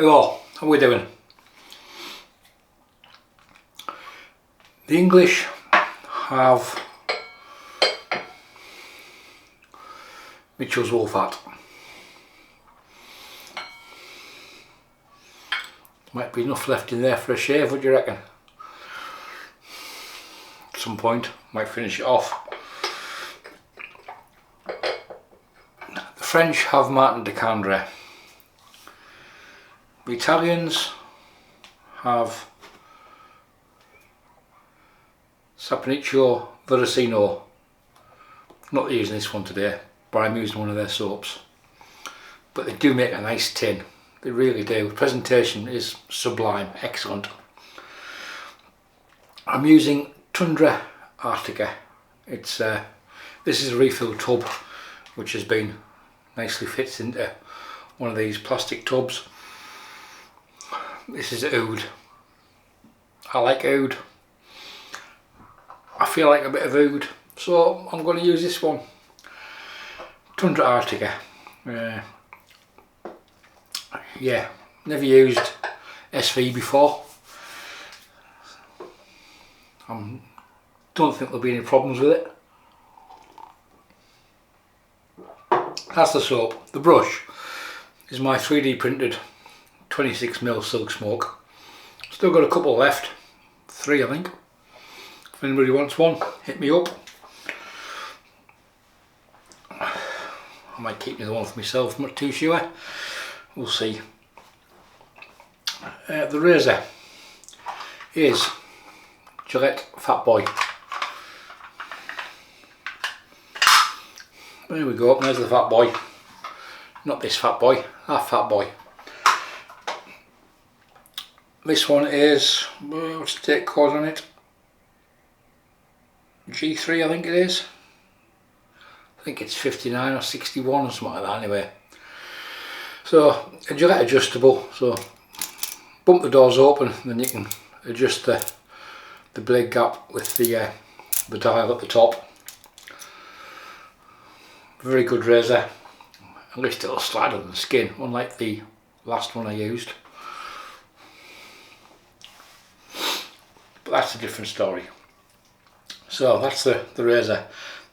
go. How are we doing? The English have Mitchell's wool fat. Might be enough left in there for a shave, what do you reckon? At some point, might finish it off. The French have Martin de Candre. The Italians have Saponificio Varesino. Not using this one today, but I'm using one of their soaps. But they do make a nice tin. They really do. The presentation is sublime, excellent. I'm using Tundra Artica. It's this is a refill tub which has been nicely fits into one of these plastic tubs. This is oud. I like oud. I feel like a bit of oud, so I'm going to use this one. Tundra Artica. Yeah, never used SV before. Don't think there'll be any problems with it. That's the soap. The brush is my 3D printed 26mm Silksmoke. Still got a couple left, 3 I think. If anybody wants one, hit me up. I might keep the one for myself, I'm not too sure. We'll see. The razor is Gillette Fat Boy. There we go, there's the Fat Boy. Not this Fat Boy, that Fat Boy. This one is, what's the date code on it? G3 I think it is. I think it's 59 or 61 or something like that anyway. So a Gillette adjustable, so bump the doors open and then you can adjust the blade gap with the dial at the top. Very good razor, at least it'll slide on the skin, unlike the last one I used. But that's a different story. So that's the razor.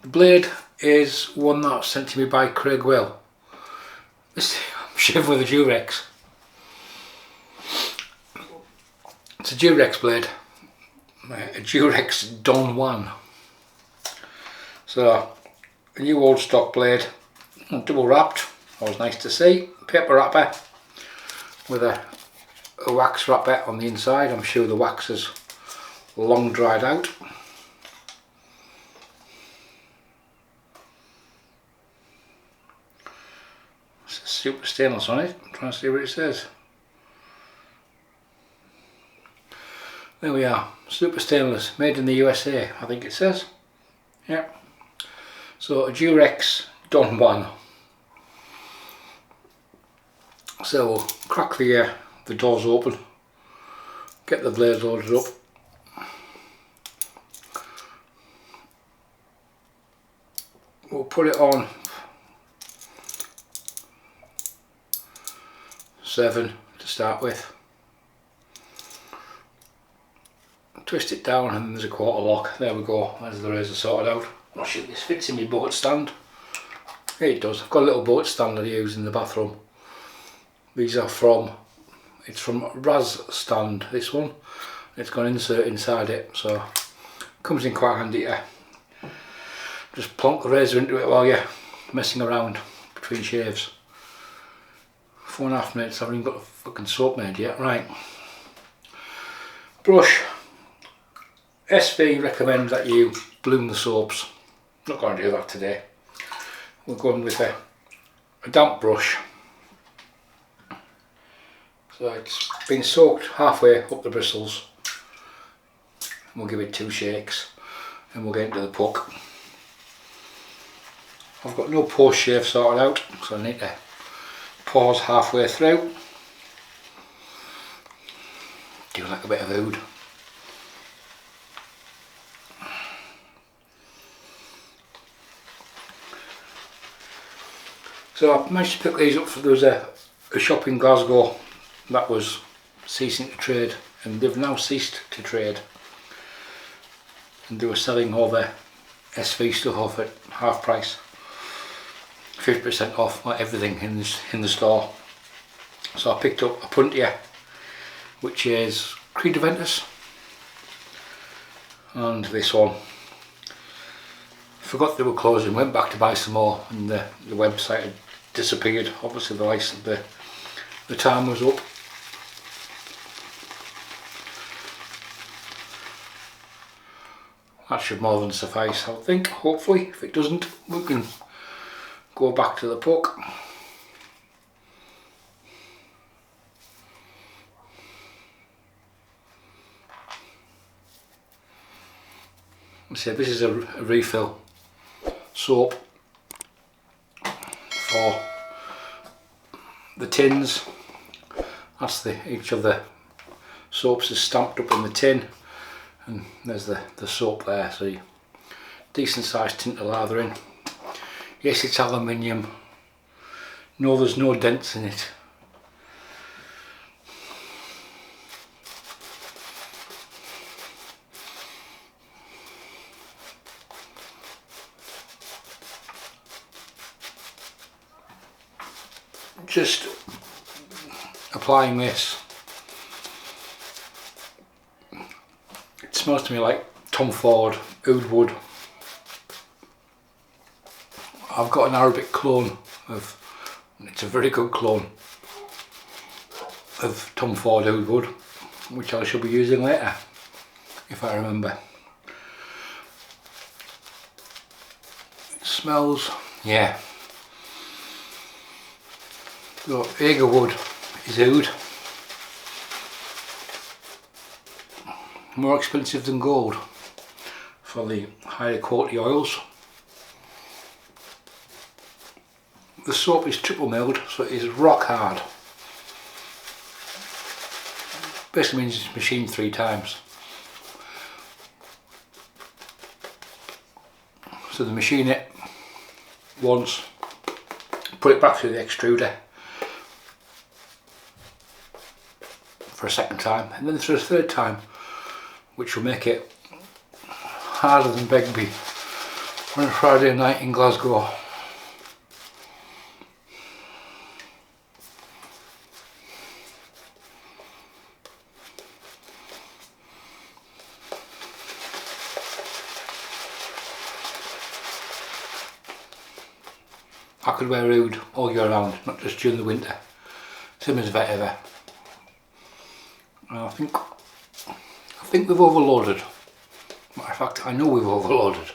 The blade is one that was sent to me by Craig Will. This shave with a Durex. It's a Durex blade, a Durex Don Juan. So a new old stock blade, double wrapped, always nice to see. Paper wrapper with a wax wrapper on the inside. I'm sure the wax is long dried out. Super stainless on it. I'm trying to see what it says. There we are, super stainless, made in the USA, I think it says. Yeah. So a Durex Don Juan. So we'll crack the doors open, get the blade loaded up. We'll put it on 7 to start with. Twist it down and there's a quarter lock. There we go, there's the razor sorted out. Oh shit, this fits in my boat stand. Yeah, it does. I've got a little boat stand that I use in the bathroom. These are from, it's from Raz stand, this one. It's got an insert inside it, so comes in quite handy to just plonk the razor into it while you're messing around between shaves. 4.5 minutes, I haven't even got the fucking soap made yet. Right. Brush. SV recommends that you bloom the soaps. Not going to do that today. We're going with a damp brush. So it's been soaked halfway up the bristles. We'll give it 2 shakes and we'll get into the puck. I've got no post shave sorted out, so I need to pause halfway through. Do like a bit of oud. So I managed to pick these up. There was a shop in Glasgow that was ceasing to trade, and they've now ceased to trade, and they were selling all their SV stuff off at half price, 50% off like everything in the store. So I picked up a Puntia, which is Creed Aventus, and this one. Forgot they were closing, went back to buy some more, and the website had disappeared. Obviously the license, the time was up. That should more than suffice, I think, hopefully. If it doesn't, we can go back to the puck. So this is a refill soap for the tins. That's each of the soaps is stamped up in the tin, and there's the soap there, so decent sized tint of lather in. Yes, it's aluminium. No, there's no dents in it. Just applying this, it smells to me like Tom Ford Oud Wood. I've got an Arabic clone of, it's a very good clone of Tom Ford Oud Wood, which I shall be using later if I remember. It smells, yeah. So Agar wood is oud, more expensive than gold for the higher quality oils. The soap is triple milled, so it is rock hard. Basically means it's machined 3 times. So they machine it once, put it back through the extruder for a second time, and then for a third time, which will make it harder than Begbie on a Friday night in Glasgow. I could wear Oud all year round, not just during the winter. Same as Vetiver. I think we've overloaded. Matter of fact, I know we've overloaded.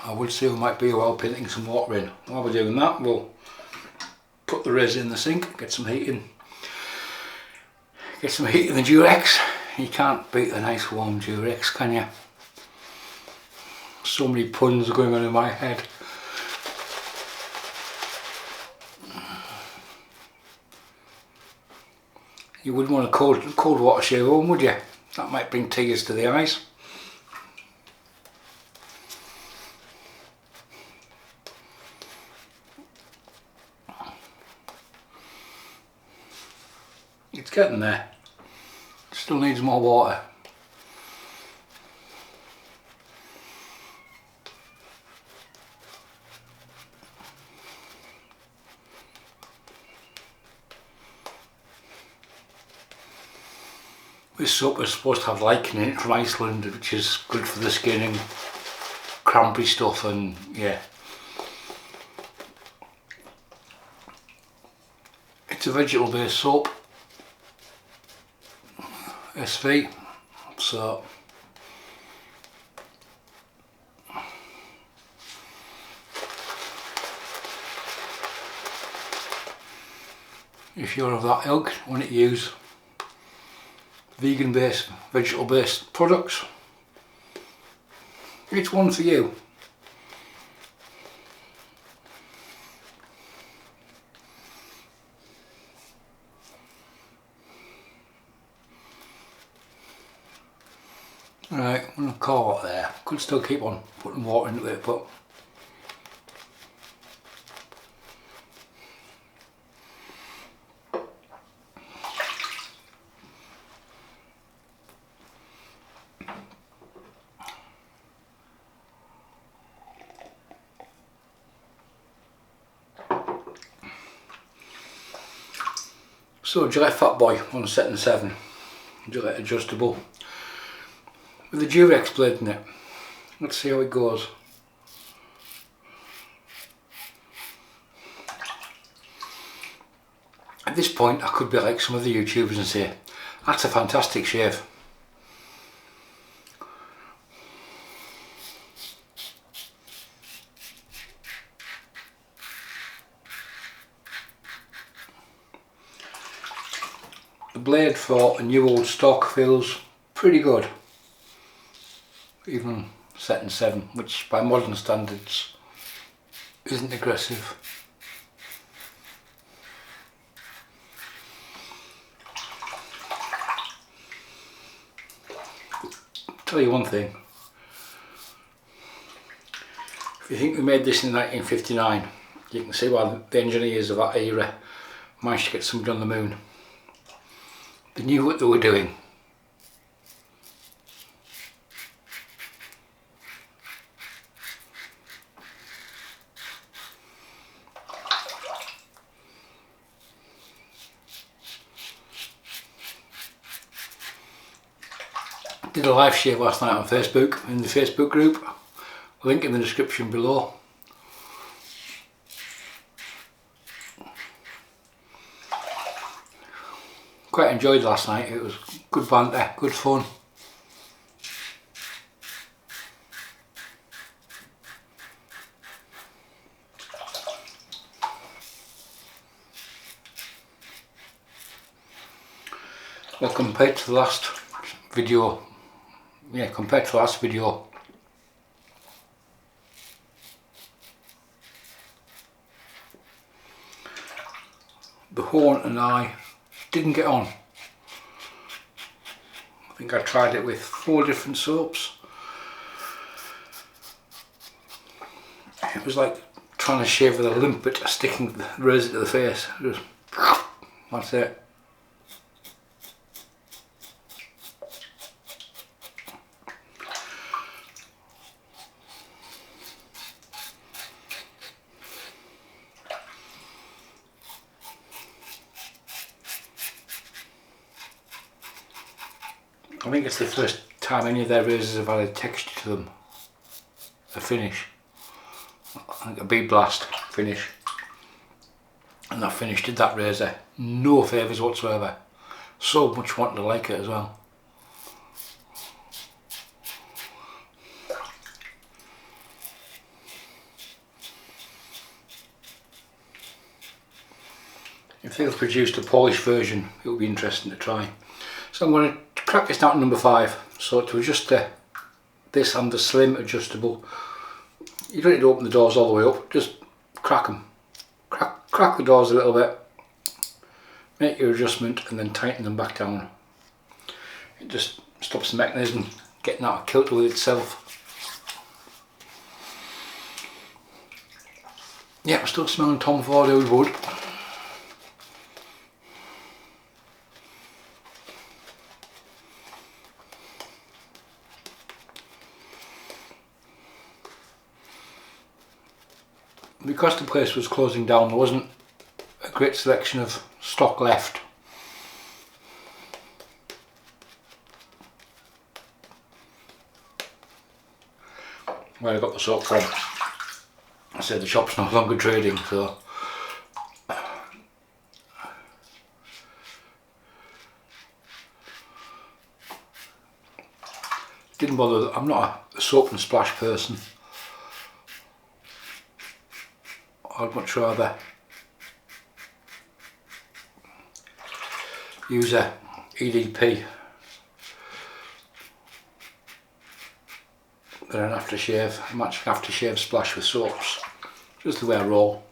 I would say we might be well painting some water in. While we're doing that, we'll put the razor in the sink, get some heat in. Get some heat in the Durex. You can't beat a nice warm Durex, can you? So many puns are going on in my head. You wouldn't want a cold water shave home, would you? That might bring tears to the eyes. It's getting there. Still needs more water. This soap is supposed to have lichen in it from Iceland, which is good for the skin and crampy stuff, and yeah. It's a vegetable based soap. SV, so if you're of that ilk, want to use vegan based, vegetable based products, it's one for you. Right, I'm going to call it there. Could still keep on putting water into it, but so Gillette Fat Boy on setting 7, Gillette adjustable with the Durex blade in it. Let's see how it goes. At this point I could be like some of the YouTubers and say, that's a fantastic shave. The blade for a new old stock feels pretty good, even setting 7, which by modern standards isn't aggressive. Tell you one thing, if you think we made this in 1959, you can see why the engineers of that era managed to get somebody on the moon. They knew what they were doing. Did a live shave last night on Facebook, in the Facebook group, link in the description below. Quite enjoyed last night, it was good banter, good fun. Well, compared to the last video, the Juan and I didn't get on. I think I tried it with 4 different soaps. It was like trying to shave with a limpet sticking the razor to the face. Just, that's it. I think it's the first time any of their razors have had a texture to them, a finish, like a bead blast finish, and that finish did that razor no favours whatsoever. So much wanting to like it as well. If they've produced a polished version, it will be interesting to try. So I'm going to crack this down to number 5. So to adjust this and the slim adjustable, you don't need to open the doors all the way up, just crack them. Crack the doors a little bit, make your adjustment and then tighten them back down. It just stops the mechanism getting out of kilter with itself. Yeah, I'm still smelling Tom Ford oud wood. Because the place was closing down, there wasn't a great selection of stock left. Where I got the soap from, I said the shop's no longer trading, so didn't bother. I'm not a soap and splash person. I'd much rather use a EDP than an aftershave. A matching aftershave splash with soaps. Just the way I roll.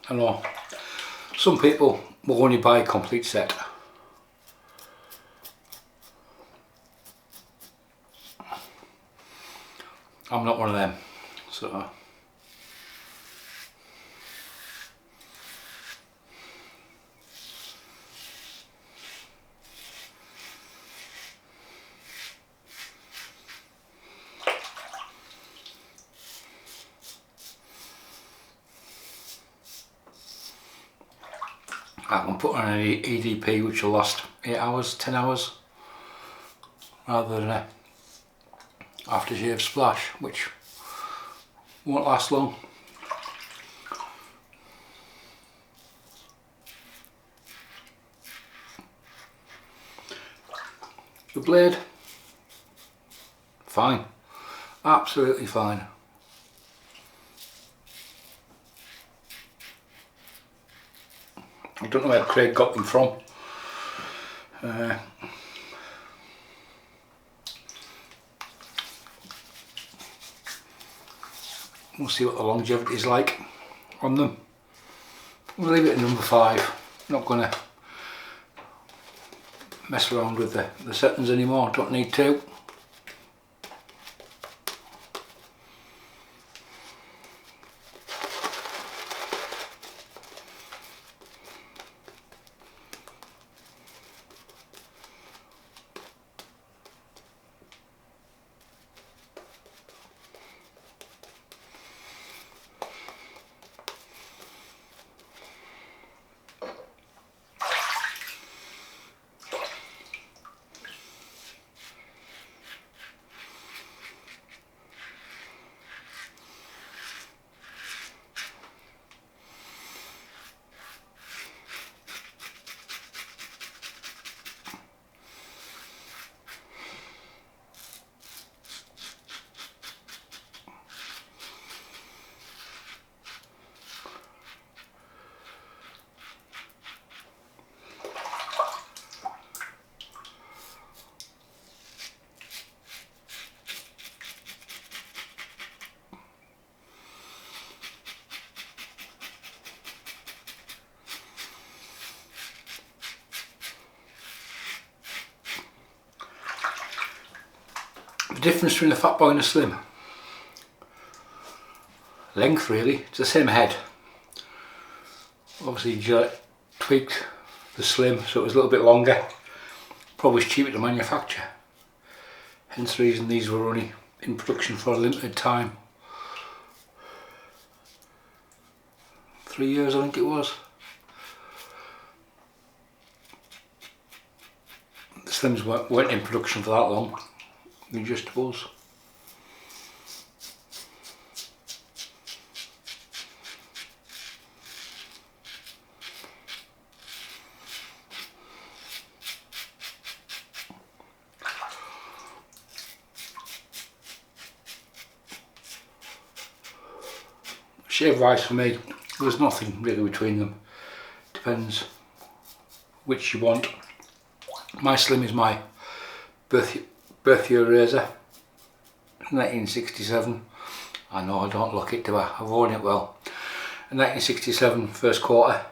I know some people will only buy a complete set. I'm not one of them, so I can put on an EDP which will last 8 hours, 10 hours, rather than a aftershave splash which won't last long. The blade, fine, absolutely fine. I don't know where Craig got them from. We'll see what the longevity is like on them. We'll leave it at number 5. Not going to mess around with the settings anymore, don't need to. The difference between a fat boy and a slim? Length really, it's the same head. Obviously Gillette tweaked the slim so it was a little bit longer. Probably cheaper to manufacture. Hence the reason these were only in production for a limited time. 3 years I think it was. The slims weren't in production for that long. The adjustables. Shave wise for me, there's nothing really between them. Depends which you want. My slim is my birth year razor, 1967. I know I don't look it, do I? I've worn it well. 1967 first quarter.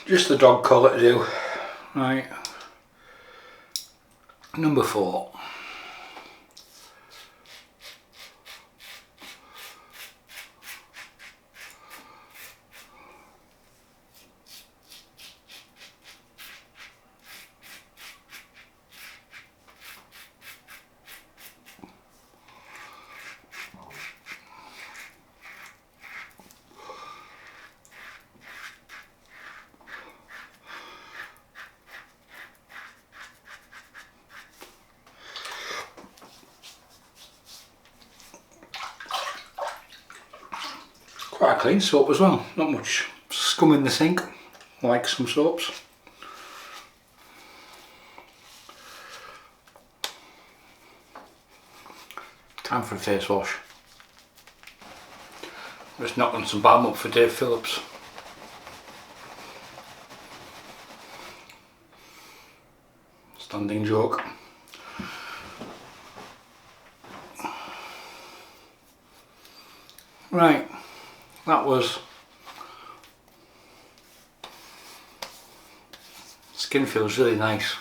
Just the dog collar to do. Right. Number 4. Quite a clean soap as well, not much scum in the sink like some soaps. Time for a face wash. Just knocking some balm up for Dave Phillips. Standing joke. Right, that was skin feels really nice.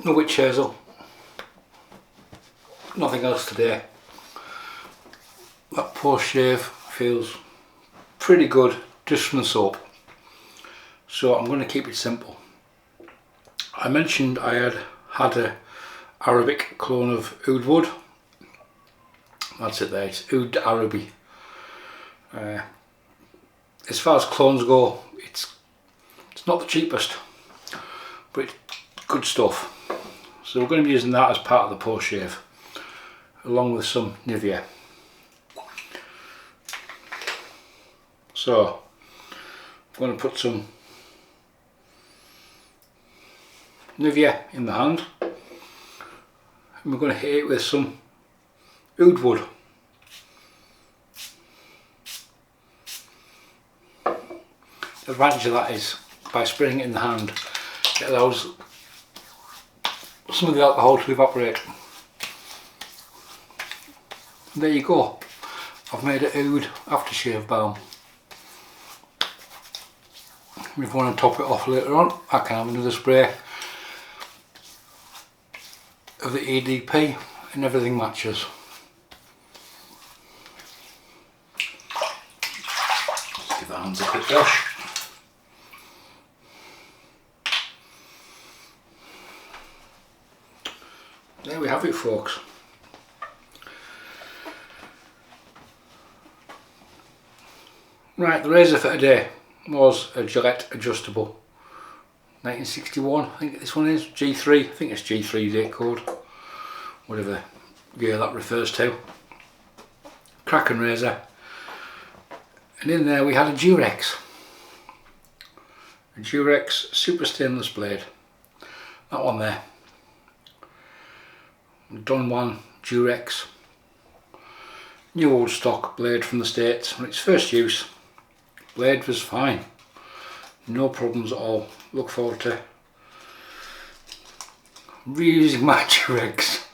No witch hazel. Nothing else today. That post shave feels pretty good just from the soap. So I'm going to keep it simple. I mentioned I had a Arabic clone of Oud Wood. That's it there, it's Oud Arabi. As far as clones go, it's not the cheapest, but it's good stuff. So we're going to be using that as part of the post shave, along with some Nivea. So I'm going to put some Nivea in the hand, and we're going to hit it with some Oud Wood. The advantage of that is by spraying it in the hand, it allows some of the alcohol to evaporate. And there you go, I've made an Oud aftershave balm. If I want to top it off later on, I can have another spray of the EDP and everything matches. Let's give the hands a quick wash. There we have it, folks. Right, the razor for today was a Gillette adjustable 1961, I think this one is, G3, I think it's G3 date code, whatever year that refers to. Cracking razor, and in there we had a Durex super stainless blade, that one there, Don Juan Durex, new old stock blade from the States. On its first use, blade was fine, no problems at all. Look forward to reusing my Durex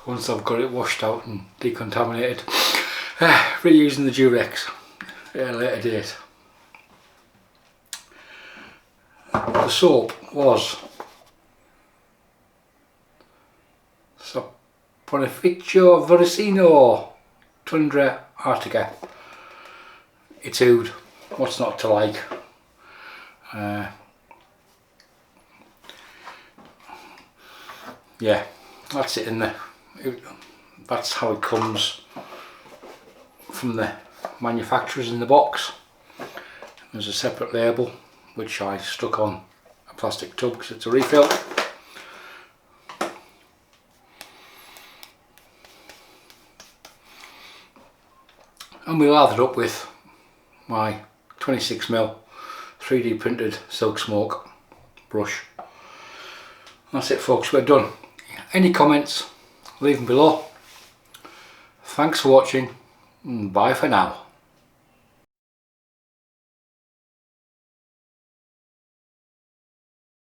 once I've got it washed out and decontaminated. Reusing the Durex at a later date. The soap was Saponificio Varesino Tundra Artica. It's Oud, what's not to like? Yeah, that's it in there. That's how it comes from the manufacturers in the box. There's a separate label which I stuck on a plastic tub because it's a refill. And we lathered up with my 26mm 3D printed Silksmoke brush. That's it, folks, we're done. Any comments, leave them below. Thanks for watching, and bye for now.